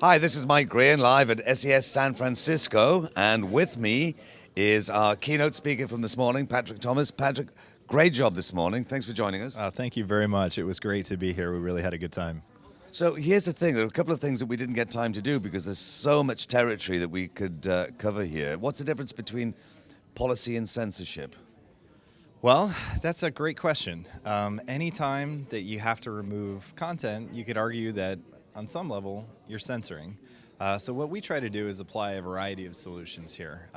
Hi, this is Mike Grehan live at SES San Francisco, and with me is our keynote speaker from this morning, Patrick Thomas. Patrick, great job this morning. Thanks for joining us. Thank you very much. It was great to be here. We really had a good time. So here's the thing, there are a couple of things that we didn't get time to do because there's so much territory that we could cover here. What's the difference between policy and censorship? Well, that's a great question. Anytime that you have to remove content, you could argue that on some level you're censoring. So what we try to do is apply a variety of solutions here.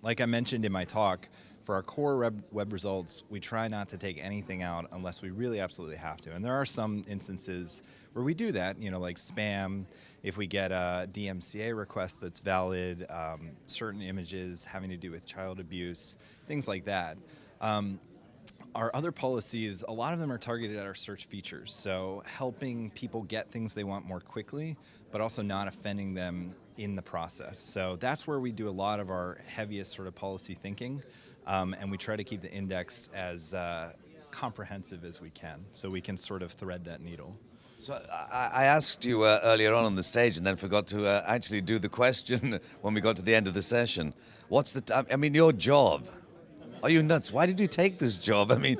Like I mentioned in my talk, for our core web results, we try not to take anything out unless we really absolutely have to. And there are some instances where we do that, like spam, if we get a DMCA request that's valid, certain images having to do with child abuse, things like that. Our other policies, a lot of them are targeted at our search features, so helping people get things they want more quickly, but also not offending them in the process. So that's where we do a lot of our heaviest sort of policy thinking, and we try to keep the index as comprehensive as we can, so we can sort of thread that needle. So I asked you earlier on the stage and then forgot to actually do the question when we got to the end of the session. Your job. Are you nuts? Why did you take this job? I mean,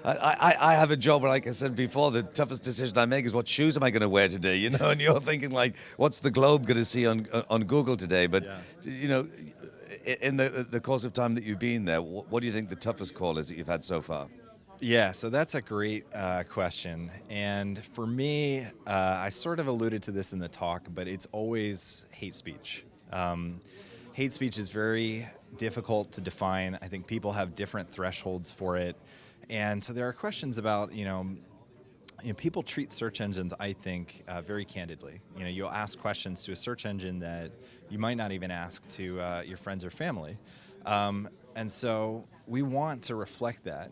I have a job where, like I said before, the toughest decision I make is what shoes am I going to wear today, and you're thinking like, what's the globe going to see on Google today? But, in the course of time that you've been there, what do you think the toughest call is that you've had so far? Yeah, so that's a great question. And for me, I sort of alluded to this in the talk, but it's always hate speech. Hate speech is very difficult to define. I think people have different thresholds for it. And so there are questions about, people treat search engines, I think, very candidly. You'll ask questions to a search engine that you might not even ask to your friends or family. And so we want to reflect that.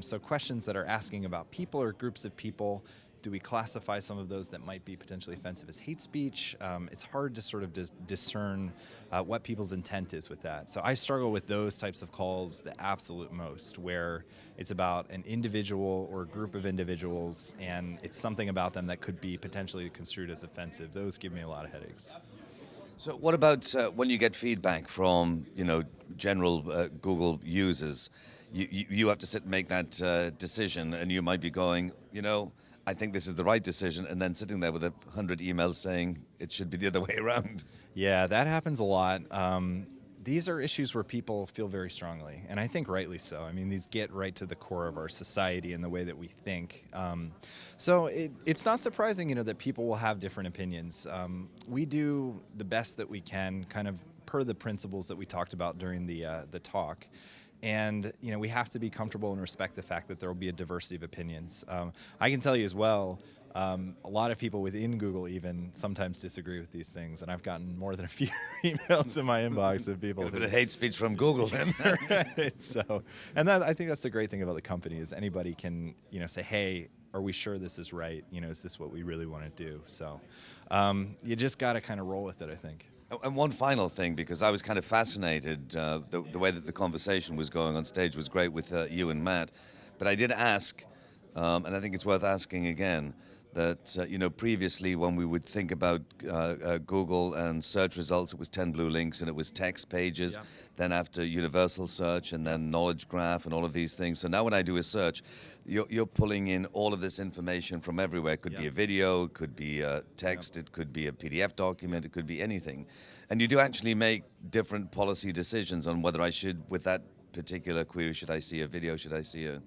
So questions that are asking about people or groups of people, do we classify some of those that might be potentially offensive as hate speech? It's hard to sort of discern what people's intent is with that. So I struggle with those types of calls the absolute most, where it's about an individual or a group of individuals and it's something about them that could be potentially construed as offensive. Those give me a lot of headaches. So what about when you get feedback from, general Google users? You have to sit and make that decision, and you might be going, I think this is the right decision, and then sitting there with 100 emails saying it should be the other way around. Yeah, that happens a lot. These are issues where people feel very strongly, and I think rightly so. I mean, these get right to the core of our society and the way that we think. So it's not surprising, that people will have different opinions. We do the best that we can, kind of per the principles that we talked about during the talk. And we have to be comfortable and respect the fact that there will be a diversity of opinions. I can tell you as well, a lot of people within Google even sometimes disagree with these things, and I've gotten more than a few emails in my inbox of people. A bit of hate speech from Google, then. Right. So, and I think that's the great thing about the company is anybody can say, hey, are we sure this is right? Is this what we really want to do? So, you just got to kind of roll with it, I think. And one final thing, because I was kind of fascinated, the way that the conversation was going on stage was great with you and Matt, but I did ask, and I think it's worth asking again, that previously when we would think about Google and search results, it was 10 blue links and it was text pages. Yeah. Then after universal search and then knowledge graph and all of these things. So now when I do a search, you're pulling in all of this information from everywhere. It could be a video, it could be text, it could be a PDF document, it could be anything. And you do actually make different policy decisions on whether I should, with that particular query, should I see a video, should I see a...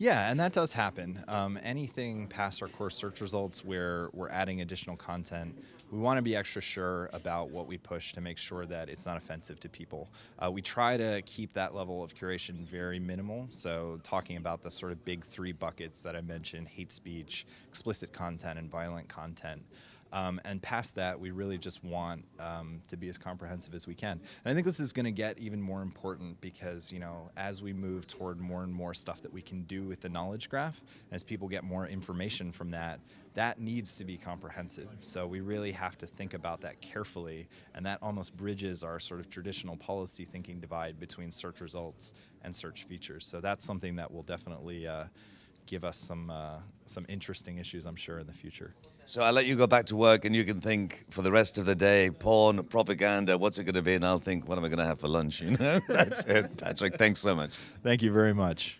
Yeah, and that does happen. Anything past our core search results where we're adding additional content, we want to be extra sure about what we push to make sure that it's not offensive to people. We try to keep that level of curation very minimal, so talking about the sort of big three buckets that I mentioned, hate speech, explicit content, and violent content. And past that, we really just want to be as comprehensive as we can. And I think this is going to get even more important because, as we move toward more and more stuff that we can do with the knowledge graph, as people get more information from that, that needs to be comprehensive. So we really have to think about that carefully, and that almost bridges our sort of traditional policy thinking divide between search results and search features. So that's something that will definitely give us some interesting issues, I'm sure, in the future. So I'll let you go back to work, and you can think for the rest of the day, porn, propaganda, what's it going to be? And I'll think, what am I going to have for lunch? That's it. Patrick, thanks so much. Thank you very much.